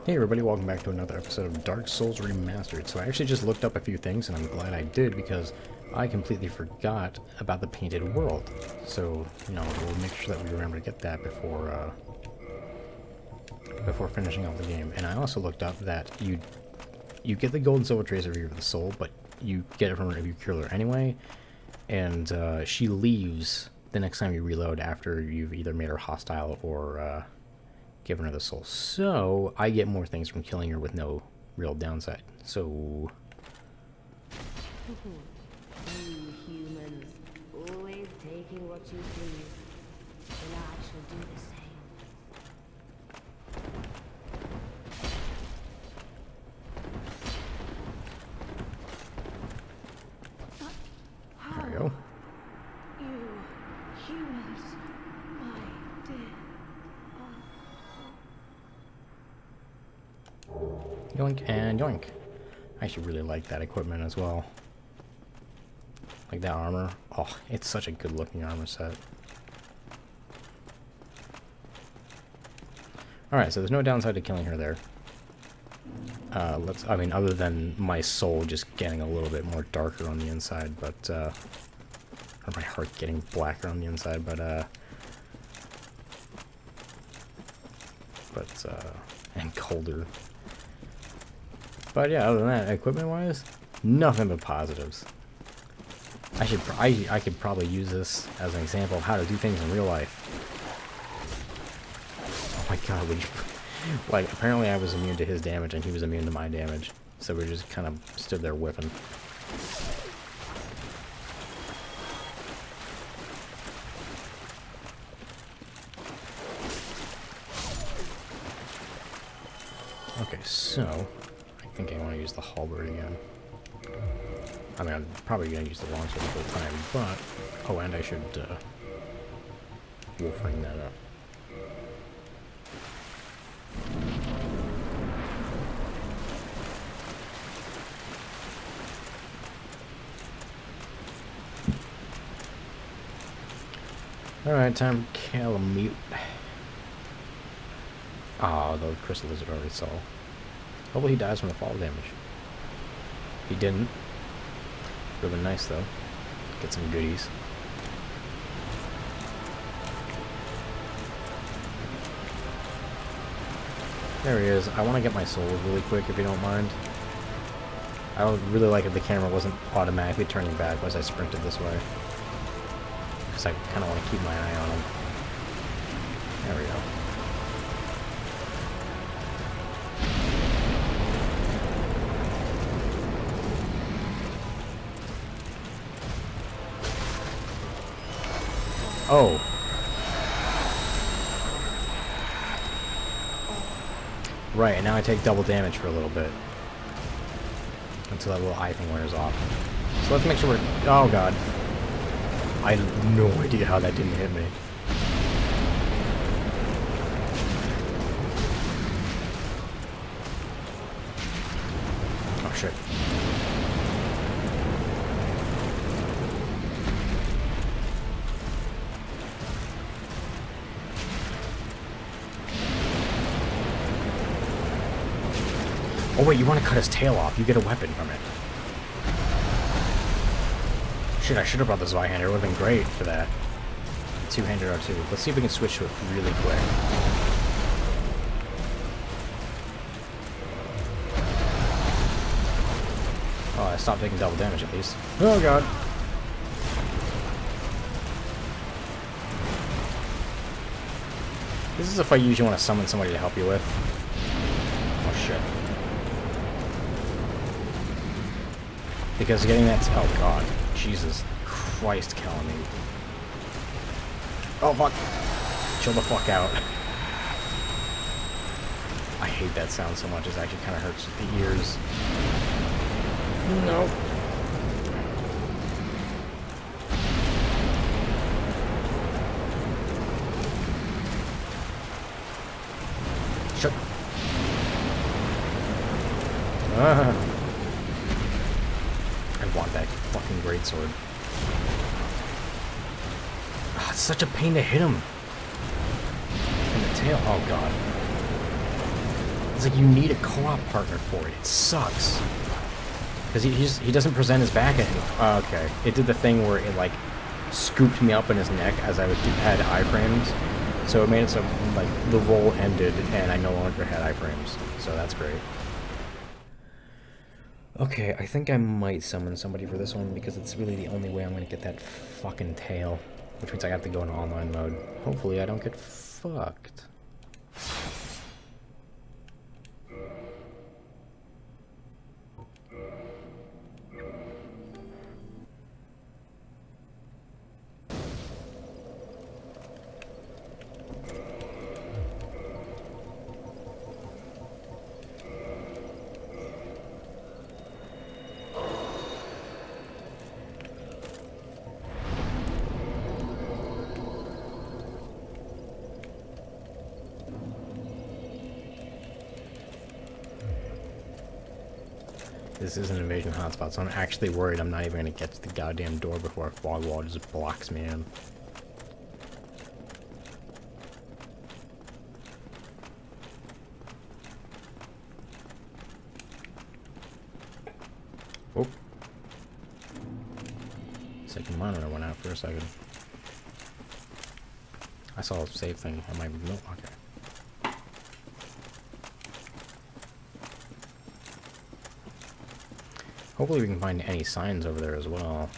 Hey everybody, welcome back to another episode of Dark Souls Remastered. So I actually just looked up a few things, and I'm glad I did, because I completely forgot about the painted world. So, you know, we'll make sure that we remember to get that before finishing off the game. And I also looked up that you get the gold and silver tracer here for the soul, but you get it from her if you kill her anyway, and she leaves the next time you reload after you've either made her hostile or given her the soul. So I get more things from killing her with no real downside. So You humans, always taking what you please. And I shall do the same. there we go. You humans, my dear. Yoink and yoink. I actually really like that equipment as well. Like that armor. Oh, it's such a good looking armor set. Alright, so there's no downside to killing her there. I mean, other than my soul just getting a little bit more darker on the inside, but, or my heart getting blacker on the inside, but, and colder. But yeah, other than that, equipment-wise, nothing but positives. I could probably use this as an example of how to do things in real life. Oh my god, would you... Like, apparently I was immune to his damage and he was immune to my damage. So we just kind of stood there whiffing. Okay, so... I think I want to use the halberd again. I mean, I'm probably going to use the longsword the whole time, but... Oh, and I should, wolf ring that up. Alright, time to kill a mute. Ah, the crystal lizard already saw. Hopefully he dies from the fall damage. He didn't. Would have been nice though. Get some goodies. There he is. I want to get my soul really quick if you don't mind. I would really like if the camera wasn't automatically turning back as I sprinted this way. Because I kind of want to keep my eye on him. There we go. Oh. Right, and now I take double damage for a little bit. Until that little eye thing wears off. So let's make sure we're... Oh god. I have no idea how that didn't hit me. Oh shit. Oh wait, you want to cut his tail off. You get a weapon from it. Shit, I should have brought the Zweihander. It would have been great for that. Two-handed R2. Let's see if we can switch to it really quick. Oh, I stopped taking double damage at least. Oh god. This is a fight you usually want to summon somebody to help you with. Oh shit. Because getting that... Oh god. Jesus Christ, Calamity. Oh fuck. Chill the fuck out. I hate that sound so much. It actually kind of hurts the ears. No. Shut. I want that fucking greatsword. Ah, it's such a pain to hit him. And the tail. Oh god. It's like you need a co-op partner for it. It sucks. Because he doesn't present his back at me. Oh, okay. It did the thing where it, like, scooped me up in his neck as I had iframes. So it made it so, like, the roll ended and I no longer had iframes. So that's great. Okay, I think I might summon somebody for this one because it's really the only way I'm going to get that fucking tail. Which means I have to go into online mode. Hopefully I don't get fucked. This is an invasion hotspot, so I'm actually worried I'm not even going to get to the goddamn door before a fog wall just blocks me in. Oh. Second monitor went out for a second. I saw a save thing on my remote. Okay. Hopefully we can find any signs over there as well.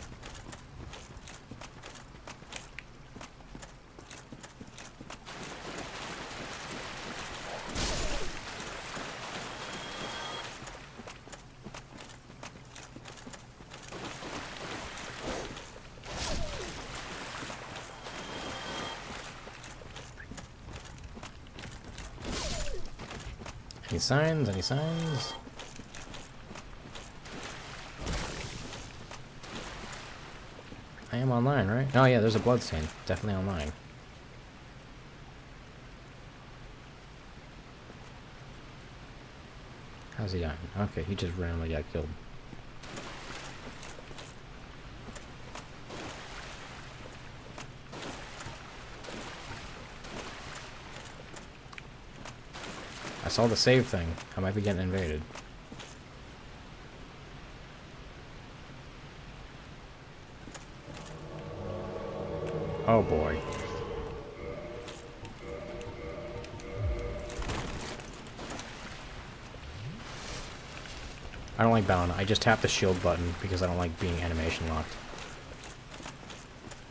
Any signs? Any signs? I am online, right? Oh yeah, there's a bloodstain. Definitely online. How's he dying? Okay, he just randomly got killed. I saw the save thing. I might be getting invaded. Oh boy. I don't like bound. I just tap the shield button because I don't like being animation locked.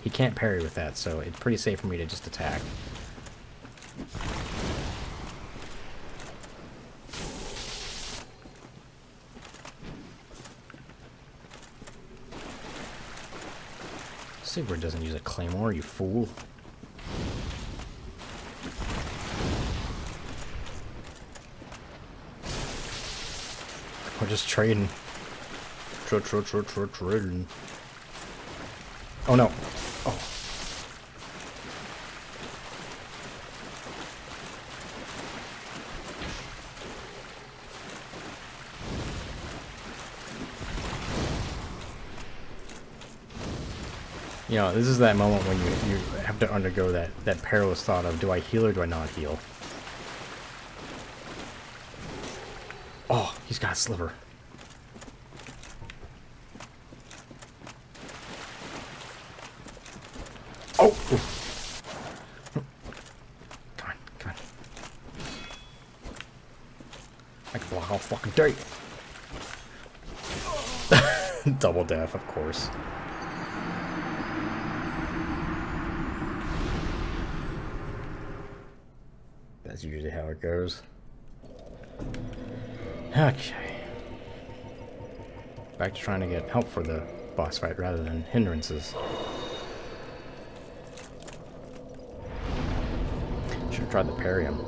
He can't parry with that, so it's pretty safe for me to just attack. Sigurd doesn't use a claymore, you fool. We're just trading. Trading. Oh no. Oh. You know, this is that moment when you have to undergo that perilous thought of, do I heal or do I not heal? Oh, he's got a sliver. Oh! Oof. Come on, come on. I can block all fucking day. Double death, of course. That's usually how it goes. Okay. Back to trying to get help for the boss fight rather than hindrances. Should have tried to parry him.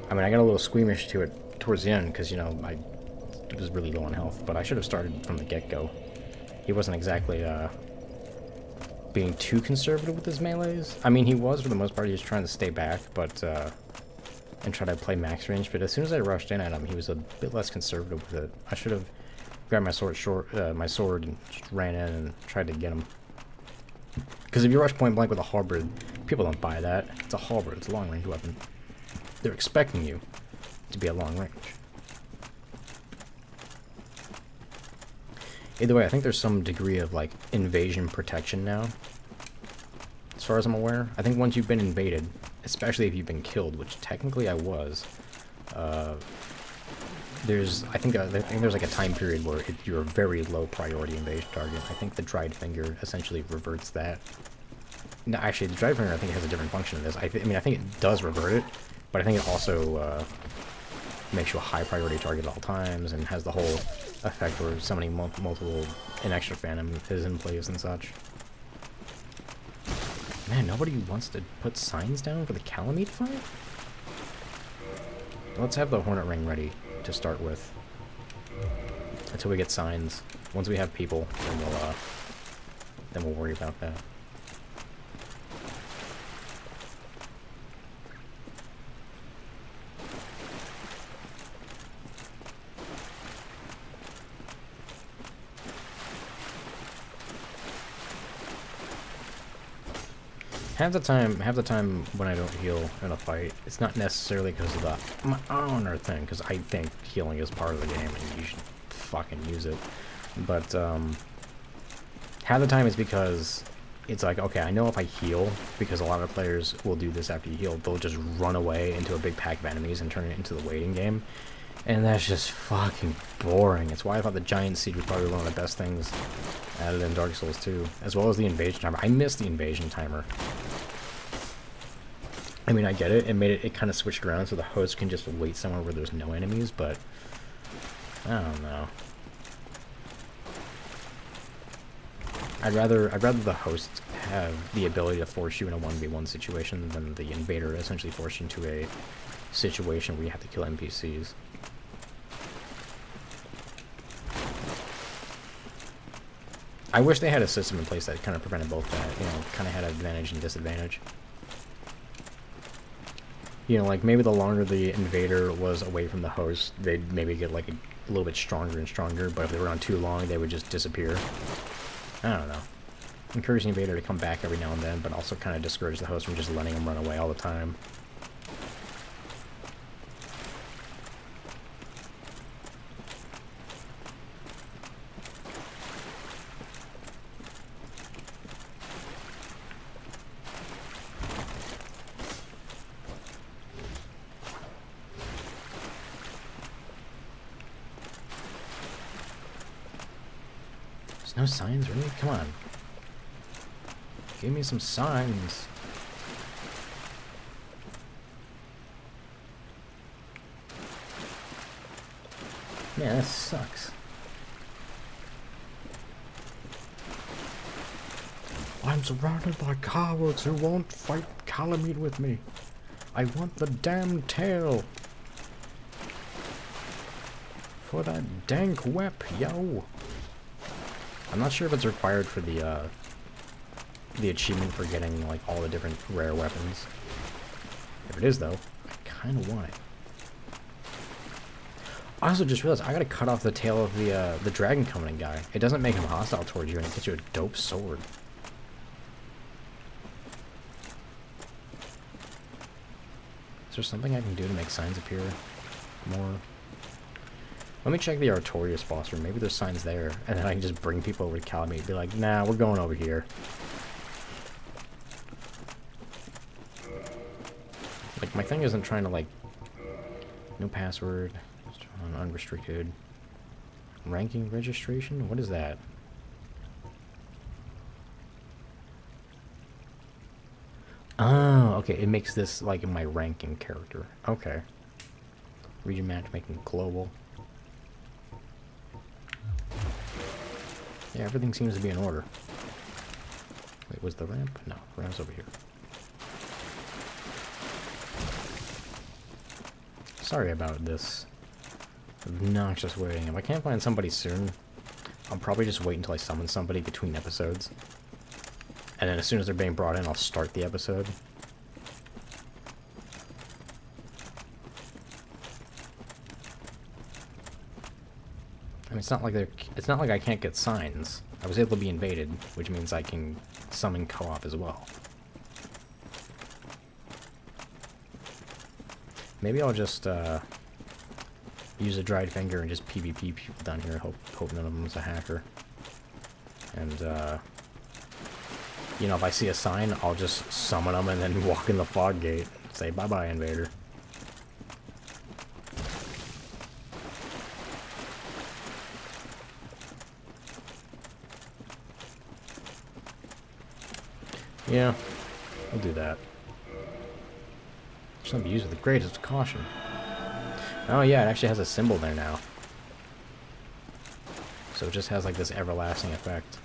I mean, I got a little squeamish to it towards the end because, you know, I was really low on health, but I should have started from the get-go. He wasn't exactly being too conservative with his melees. I mean, he was for the most part. He was trying to stay back, but and try to play max range. But as soon as I rushed in at him, he was a bit less conservative with it. I should have grabbed my sword and just ran in and tried to get him. Because if you rush point blank with a halberd, people don't buy that. It's a halberd. It's a long range weapon. They're expecting you to be at long range. Either way, I think there's some degree of, like, invasion protection now. As far as I'm aware. I think once you've been invaded, especially if you've been killed, which technically I was, I think there's like a time period where you're a very low priority invasion target. I think the dried finger essentially reverts that. No, actually, the dried finger I think has a different function in this. I mean, I think it does revert it, but I think it also makes you a high priority target at all times and has the whole effect where summoning multiple an extra phantom is in place and such. Man, nobody wants to put signs down for the Calamite fight? Let's have the Hornet Ring ready to start with. Until we get signs. Once we have people, then we'll worry about that. Half the time when I don't heal in a fight, it's not necessarily because of my honor thing, because I think healing is part of the game and you should fucking use it. But half the time it's because it's like, okay, I know if I heal, because a lot of players will do this after you heal, they'll just run away into a big pack of enemies and turn it into the waiting game. And that's just fucking boring. It's why I thought the Giant Siege was probably one of the best things added in Dark Souls 2, as well as the invasion timer. I miss the invasion timer. I mean, I get it. It kind of switched around so the host can just wait somewhere where there's no enemies, but I don't know. I'd rather the host have the ability to force you in a 1v1 situation than the invader essentially force you into a situation where you have to kill NPCs. I wish they had a system in place that kind of prevented both that, you know, kind of had an advantage and disadvantage. You know, like, maybe the longer the invader was away from the host, they'd maybe get, like, a little bit stronger and stronger, but if they were on too long, they would just disappear. I don't know. Encourage the invader to come back every now and then, but also kind of discourage the host from just letting him run away all the time. No signs, really? Come on. Give me some signs. Man, that sucks. I'm surrounded by cowards who won't fight Calamite with me. I want the damn tail. For that dank wep, yo. I'm not sure if it's required for the achievement for getting, like, all the different rare weapons. If it is, though, I kind of want it. I also just realized I gotta cut off the tail of the dragon coming guy. It doesn't make him hostile towards you, and it gets you a dope sword. Is there something I can do to make signs appear more? Let me check the Artorias boss room. Maybe there's signs there, and then I can just bring people over to Calamite and be like, nah, we're going over here. Like, my thing isn't trying to, like, no password, just on unrestricted. Ranking registration? What is that? Oh, okay, it makes this, like, my ranking character. Okay. Region matchmaking global. Yeah, everything seems to be in order. Wait, was the ramp? No, the ramp's over here. Sorry about this obnoxious waiting. If I can't find somebody soon, I'll probably just wait until I summon somebody between episodes. And then as soon as they're being brought in, I'll start the episode. I mean, it's not like I can't get signs. I was able to be invaded, which means I can summon co-op as well. Maybe I'll just use a dried finger and just PvP people down here. Hope none of them's a hacker. And, you know, if I see a sign, I'll just summon them and then walk in the fog gate. Say bye-bye, invader. Yeah, we'll do that. Should be used with the greatest caution. Oh yeah, it actually has a symbol there now. So it just has like this everlasting effect.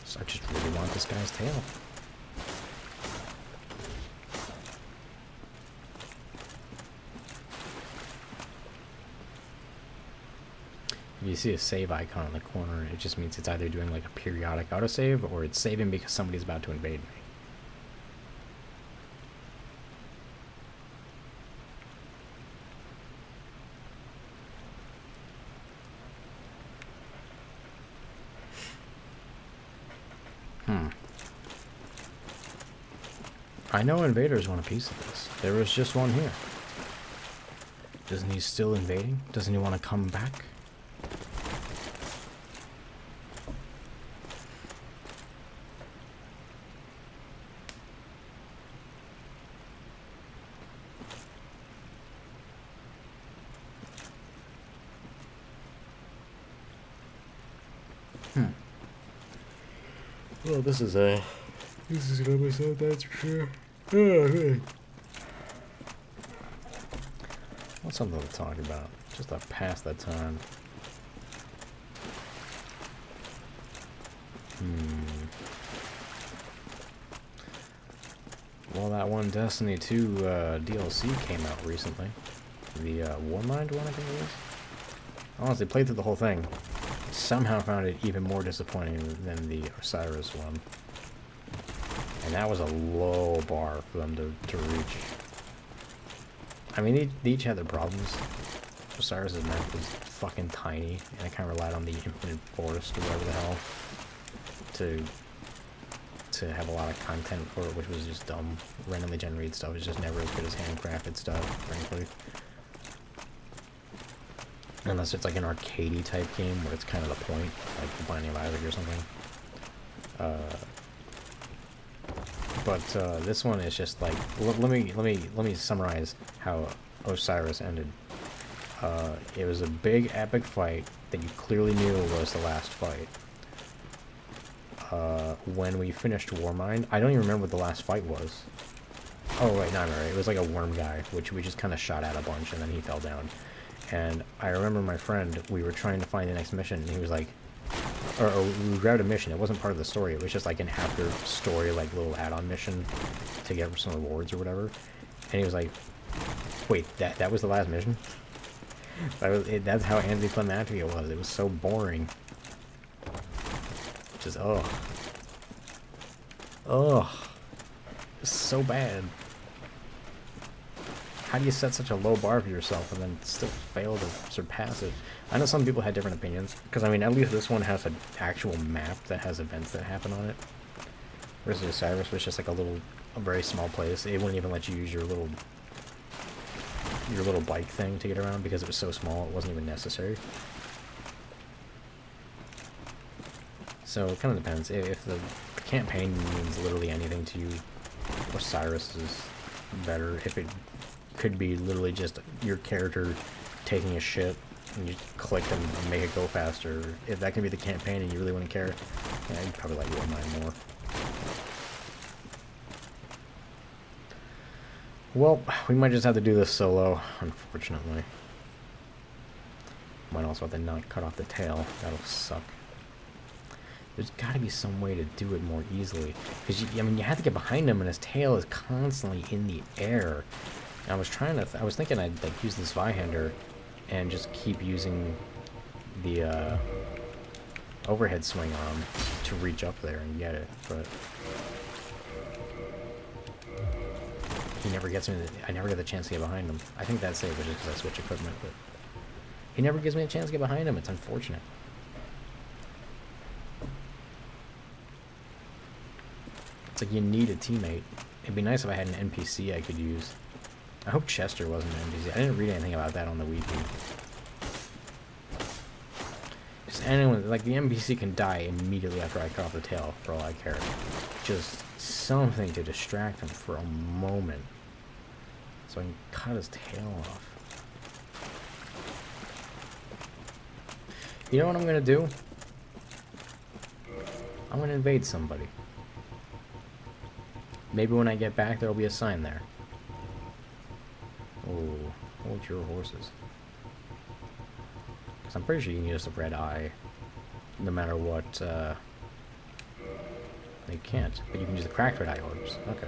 So I just really want this guy's tail. If you see a save icon in the corner, it just means it's either doing like a periodic autosave or it's saving because somebody's about to invade me. I know invaders want a piece of this. There was just one here. Isn't he still invading? Doesn't he want to come back? Well, this is gonna be so that's for sure. What's something to talk about? Just to pass that time. Well, that one Destiny 2 DLC came out recently. The Warmind one, I think it was. I honestly played through the whole thing. Somehow found it even more disappointing than the Osiris one. And that was a low bar for them to reach. I mean, they each had their problems. Osiris' map was fucking tiny, and I kind of relied on the Infinite Forest or whatever the hell to have a lot of content for it, which was just dumb. Randomly generated stuff is just never as good as handcrafted stuff, frankly. Unless it's like an arcadey type game where it's kind of the point, like The Binding of Isaac or something. But this one is just like, let me summarize how Osiris ended. It was a big epic fight that you clearly knew was the last fight. When we finished Warmind, I don't even remember what the last fight was. Oh wait, no, right. It was like a worm guy, which we just kind of shot at a bunch, and then he fell down. And I remember my friend, we were trying to find the next mission, and he was like, or we grabbed a mission. It wasn't part of the story. It was just like an after story, like little add-on mission to get some rewards or whatever. And he was like, "Wait, that was the last mission?" That's how anticlimactic it was. It was so boring. Just it's so bad. How do you set such a low bar for yourself and then still fail to surpass it? I know some people had different opinions, because I mean, at least this one has an actual map that has events that happen on it. Whereas the Osiris was just like a very small place. It wouldn't even let you use your little bike thing to get around because it was so small. It wasn't even necessary. So it kind of depends. If the campaign means literally anything to you, Osiris is better. If it could be literally just your character taking a shit and you click and make it go faster. If that can be the campaign and you really wouldn't care, yeah, you'd probably like Warmind more. Well, we might just have to do this solo, unfortunately. Might also have to not cut off the tail. That'll suck. There's got to be some way to do it more easily. Because, I mean, you have to get behind him and his tail is constantly in the air. And I was thinking I'd like use this Zweihander and just keep using the overhead swing arm to reach up there and get it, but he never gets me. I never get the chance to get behind him. I think that's it, but just because I switch equipment. But he never gives me a chance to get behind him. It's unfortunate. It's like you need a teammate. It'd be nice if I had an NPC I could use. I hope Chester wasn't an NPC. I didn't read anything about that on the wiki. Just anyone, like the NPC can die immediately after I cut off the tail, for all I care. Just something to distract him for a moment. So I can cut his tail off. You know what I'm gonna do? I'm gonna invade somebody. Maybe when I get back, there'll be a sign there. Oh, hold your horses. Because I'm pretty sure you can use a red eye, no matter what. You can't, but you can use the cracked red eye orbs. Okay.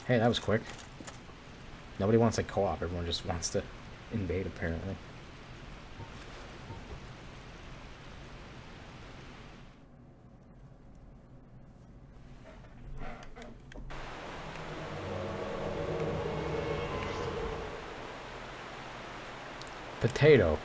Hey, that was quick. Nobody wants a co-op. Everyone just wants to invade, apparently. Potato.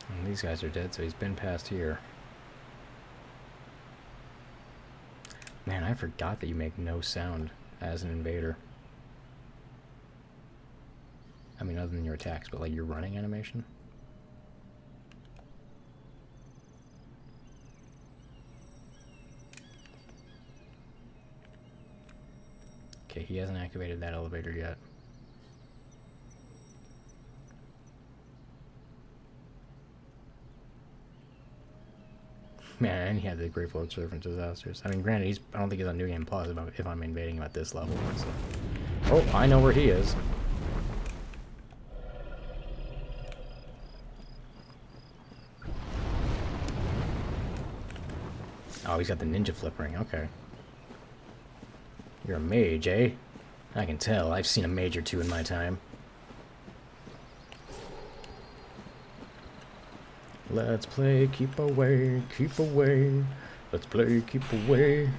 And these guys are dead, so he's been past here. Man, I forgot that you make no sound as an invader. I mean, other than your attacks, but like your running animation. Okay, he hasn't activated that elevator yet. Man, and he had the Grateful Dead Servant disasters. I mean, granted, I don't think he's on New Game Plus if I'm invading him at this level. So. Oh, I know where he is. Oh, he's got the ninja flip ring. Okay. You're a mage, eh? I can tell. I've seen a mage or two in my time. Let's play keep away, keep away. Let's play keep away.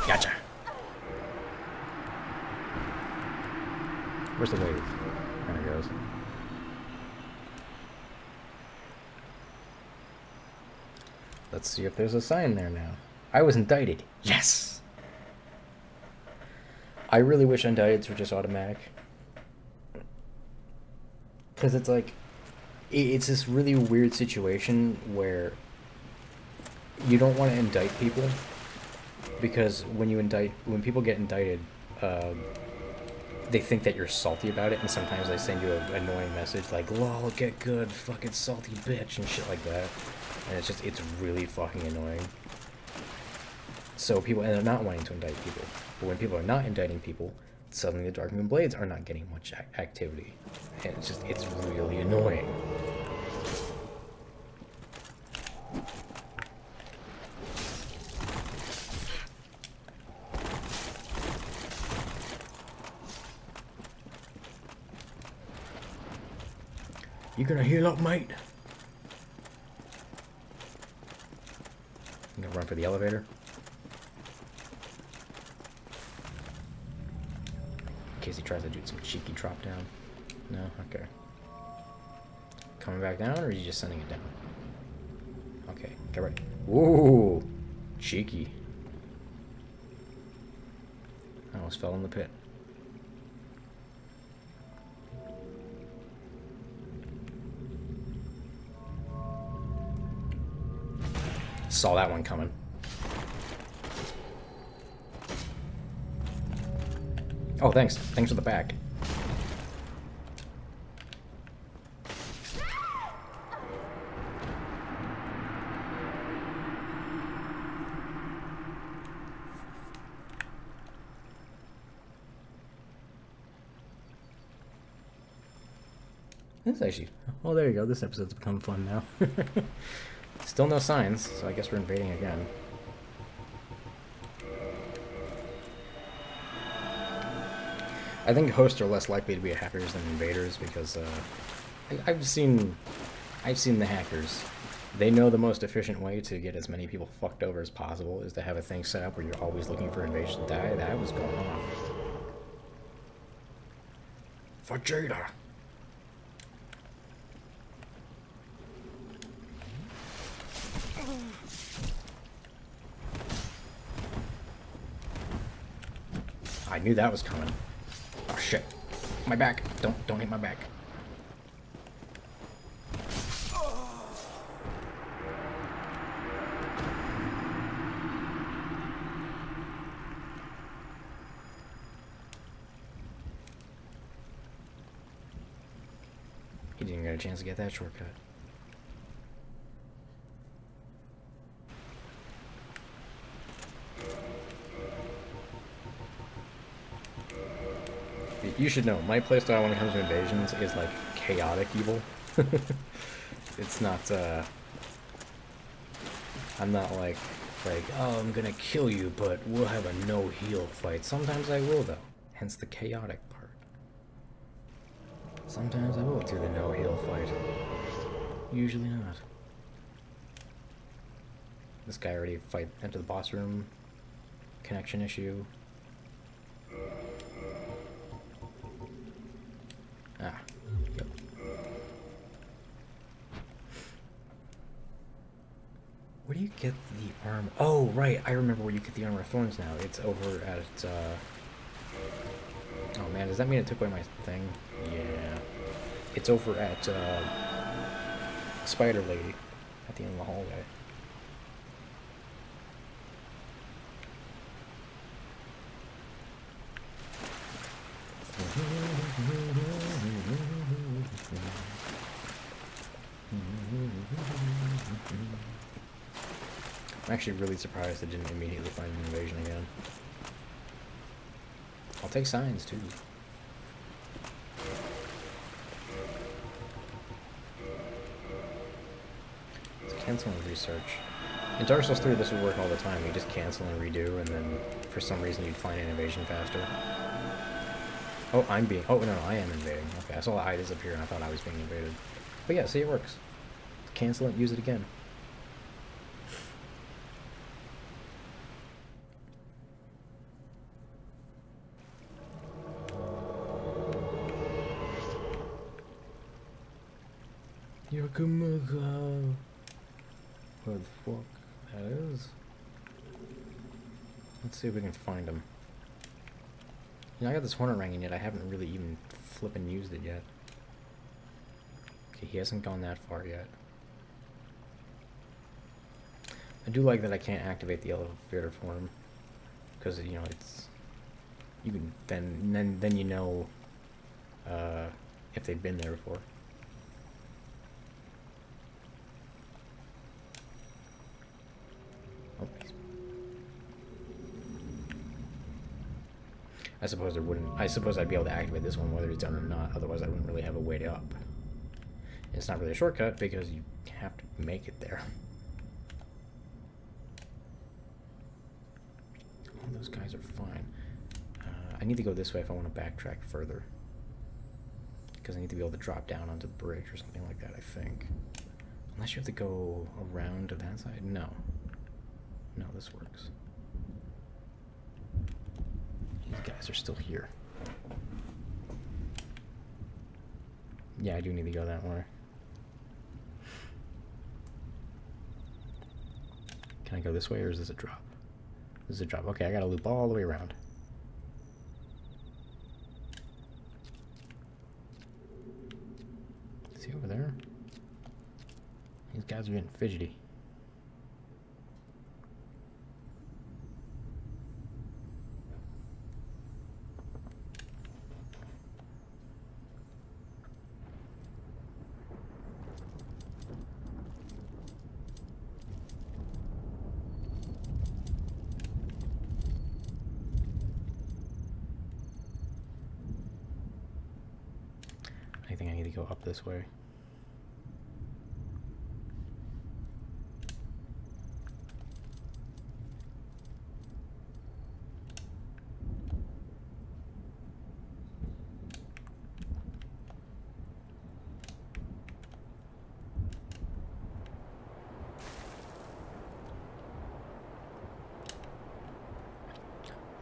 Gotcha. Where's the wave? There it goes. Let's see if there's a sign there now. I was indicted. Yes! I really wish indicteds were just automatic. Because it's like... It's this really weird situation where you don't want to indict people. Because when people get indicted, they think that you're salty about it, and sometimes they send you an annoying message like, lol, get good, fucking salty bitch, and shit like that. And it's really fucking annoying. So people end up not wanting to indict people. But when people are not indicting people, suddenly the Dark Moon Blades are not getting much activity. And it's really annoying. You gonna heal up, mate? I'm gonna run for the elevator. In case he tries to do some cheeky drop down. No? Okay. Coming back down, or is he just sending it down? Okay, get ready. Ooh! Cheeky. I almost fell in the pit. Saw that one coming. Oh, thanks. Thanks for the back. That's actually... Oh, there you go. This episode's become fun now. Still no signs, so I guess we're invading again. I think hosts are less likely to be hackers than invaders because I've seen the hackers. They know the most efficient way to get as many people fucked over as possible is to have a thing set up where you're always looking for invasion to die. That was going on. For Jada. I knew that was coming. Oh shit. My back. Don't hit my back. He didn't get a chance to get that shortcut. You should know, my playstyle when it comes to invasions is like chaotic evil. It's not, I'm not like, oh, I'm gonna kill you, but we'll have a no-heal fight. Sometimes I will, though. Hence the chaotic part. Sometimes I will do the no-heal fight. Usually not. This guy already entered the boss room. Connection issue. Ah, yep. Where do you get the armor? Oh, right, I remember where you get the Armor of Thorns now. It's over at, oh man, does that mean it took away my thing? Yeah. It's over at, Spider Lady at the end of the hallway. I'm actually really surprised I didn't immediately find an invasion again. I'll take signs too. Let's cancel and research. In Dark Souls 3 this would work all the time. You just cancel and redo and then for some reason you'd find an invasion faster. Oh, oh no, I am invading. Okay, I saw the eye disappear and I thought I was being invaded. But yeah, see, it works. Cancel it, use it again. Yakumaga. What the fuck that is? Let's see if we can find him. You know, I got this Hornet ring and yet I haven't really even flippin' used it yet. Okay, he hasn't gone that far yet. I do like that I can't activate the elevator for him. Because, you know, it's... You can... Then you know... if they've been there before. Oh, I suppose there wouldn't... I suppose I'd be able to activate this one whether it's done or not. Otherwise I wouldn't really have a way up. It's not really a shortcut because you have to make it there. Oh, those guys are fine. I need to go this way if I want to backtrack further. Because I need to be able to drop down onto the bridge or something like that, I think. Unless you have to go around to that side? No. No, this works. These guys are still here. Yeah, I do need to go that way. Can I go this way or is this a drop? This is a drop. Okay, I gotta loop all the way around. See over there? These guys are getting fidgety. we go up this way.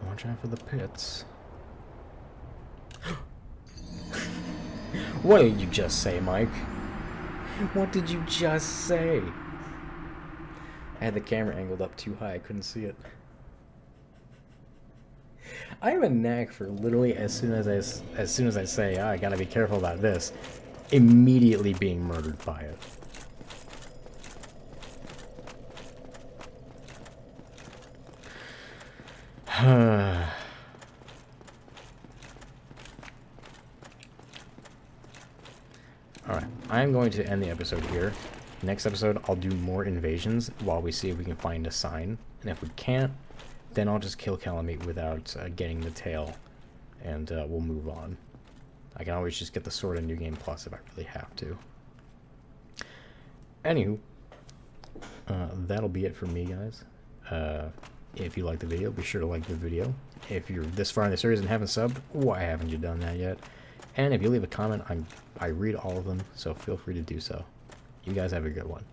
Watch out for the pits. What did you just say, Mike? What did you just say? I had the camera angled up too high, I couldn't see it. I have a knack for literally as soon as I say, I gotta be careful about this, immediately being murdered by it. Alright, I'm going to end the episode here. Next episode, I'll do more invasions while we see if we can find a sign. And if we can't, then I'll just kill Calamite without getting the tail. And we'll move on. I can always just get the sword in New Game Plus if I really have to. Anywho, that'll be it for me, guys. If you liked the video, be sure to like the video. If you're this far in the series and haven't subbed, why haven't you done that yet? And if you leave a comment, I read all of them, so feel free to do so. You guys have a good one.